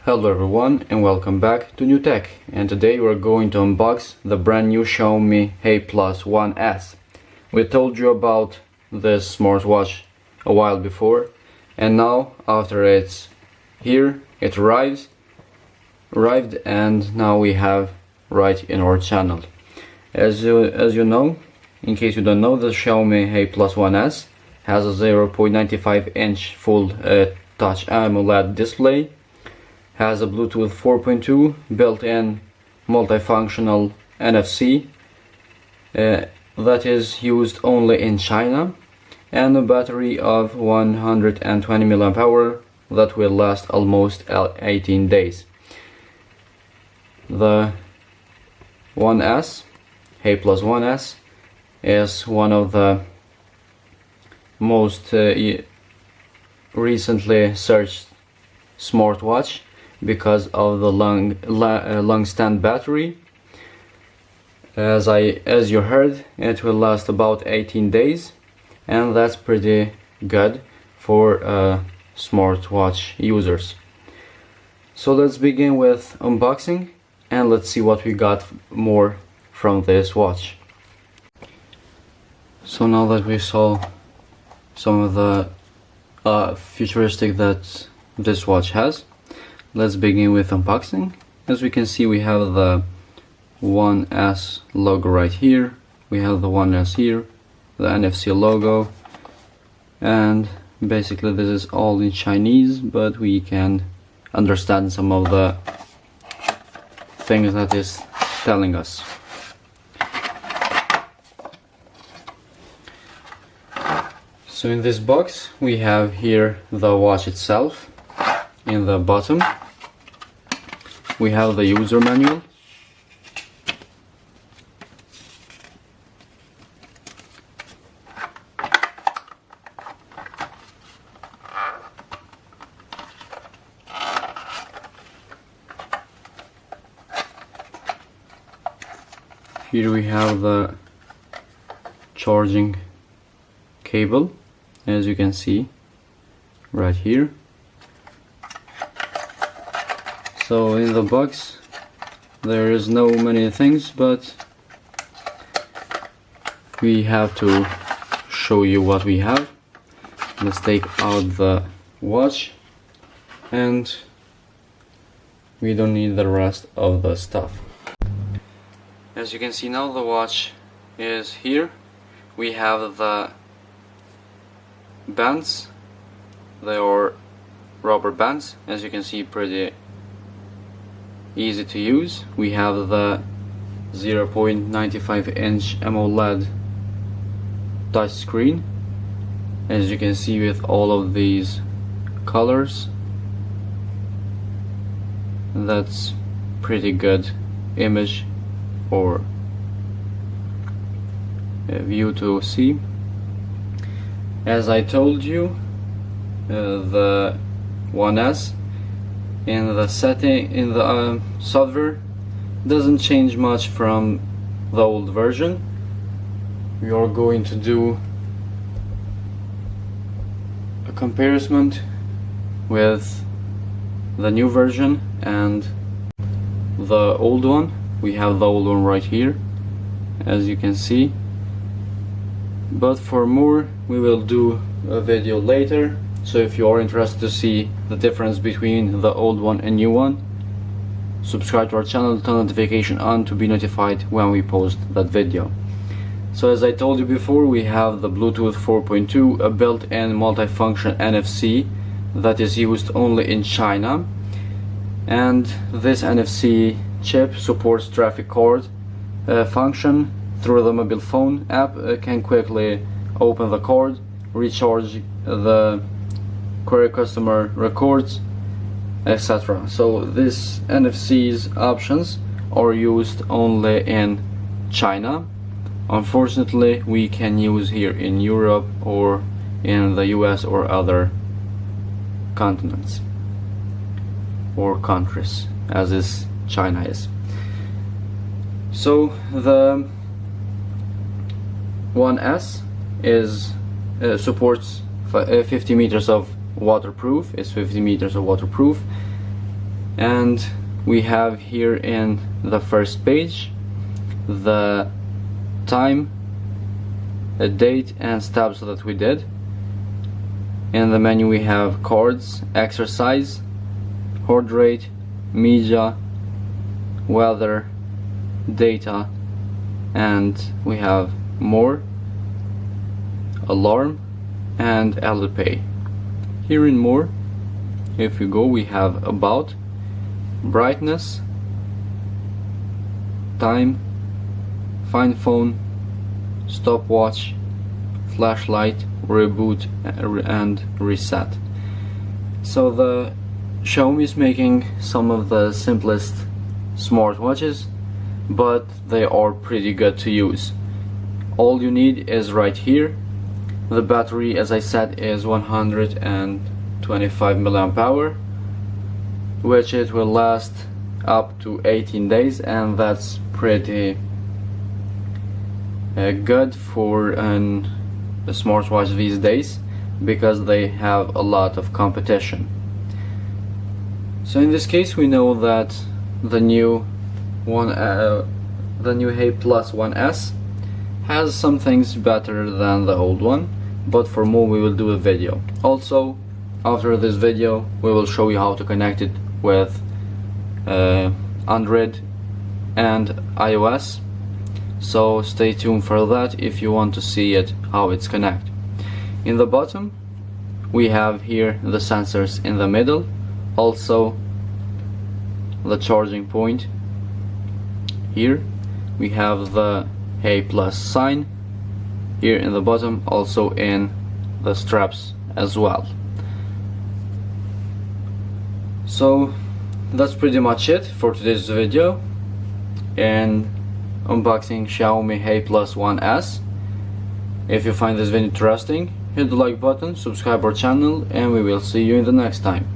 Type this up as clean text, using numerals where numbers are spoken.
Hello everyone and welcome back to New Tech, and today we're going to unbox the brand new Xiaomi Hey Plus 1S. We told you about this smartwatch a while before, and now after it's here, it arrived and now we have right in our channel. As you know, in case you don't know, the Xiaomi Hey Plus 1S has a 0.95 inch full touch AMOLED display, has a Bluetooth 4.2 built-in multifunctional NFC that is used only in China, and a battery of 120 mAh that will last almost 18 days. The 1S, Hey Plus 1S, is one of the most recently searched smartwatch because of the long stand battery. As you heard, it will last about 18 days, and that's pretty good for smartwatch users. So let's begin with unboxing and let's see what we got more from this watch. So now that we saw some of the futuristic that this watch has, let's begin with unboxing. As we can see, we have the 1S logo right here, we have the 1S here, the NFC logo, and basically this is all in Chinese, but we can understand some of the things that is telling us. So in this box we have here the watch itself. In the bottom we have the user manual, here we have the charging cable, as you can see right here. So in the box there is no many things, but we have to show you what we have. Let's take out the watch, and we don't need the rest of the stuff. As you can see now, the watch is here. We have the bands. They are rubber bands, as you can see, pretty easy to use. We have the 0.95 inch AMOLED touch screen, as you can see, with all of these colors. That's pretty good image or view to see. As I told you, the 1S in the software doesn't change much from the old version. We are going to do a comparison with the new version and the old one. We have the old one right here, as you can see, but for more we will do a video later. So if you are interested to see the difference between the old one and new one, subscribe to our channel, turn notification on to be notified when we post that video. So as I told you before, we have the Bluetooth 4.2, a built-in multifunction NFC that is used only in China, and this NFC chip supports traffic card function. Through the mobile phone app, can quickly open the card, recharge the query customer records, etc. So this NFC's options are used only in China. Unfortunately, we can use here in Europe or in the US or other continents or countries, as is China is. So the 1S is supports 50 meters of waterproof. It's 50 meters of waterproof. And we have here in the first page the time, a date and steps that we did. In the menu we have cards, exercise, heart rate, media, weather, data, and we have more, alarm, and Apple Pay. Here in more, if we go, we have about, brightness, time, find phone, stopwatch, flashlight, reboot, and reset. So the Xiaomi is making some of the simplest smartwatches, but they are pretty good to use. All you need is right here. The battery, as I said, is 125 mAh, which it will last up to 18 days, and that's pretty good for a smartwatch these days, because they have a lot of competition. So in this case, we know that the new Hey Plus 1S has some things better than the old one, but for more we will do a video. Also, after this video we will show you how to connect it with Android and iOS, so stay tuned for that if you want to see it, how it's connected. In the bottom we have here the sensors in the middle, also the charging point. Here we have the Hey Plus sign here in the bottom, also in the straps as well. So that's pretty much it for today's video and unboxing Xiaomi Hey Plus 1S. If you find this video interesting, hit the like button, subscribe our channel, and we will see you in the next time.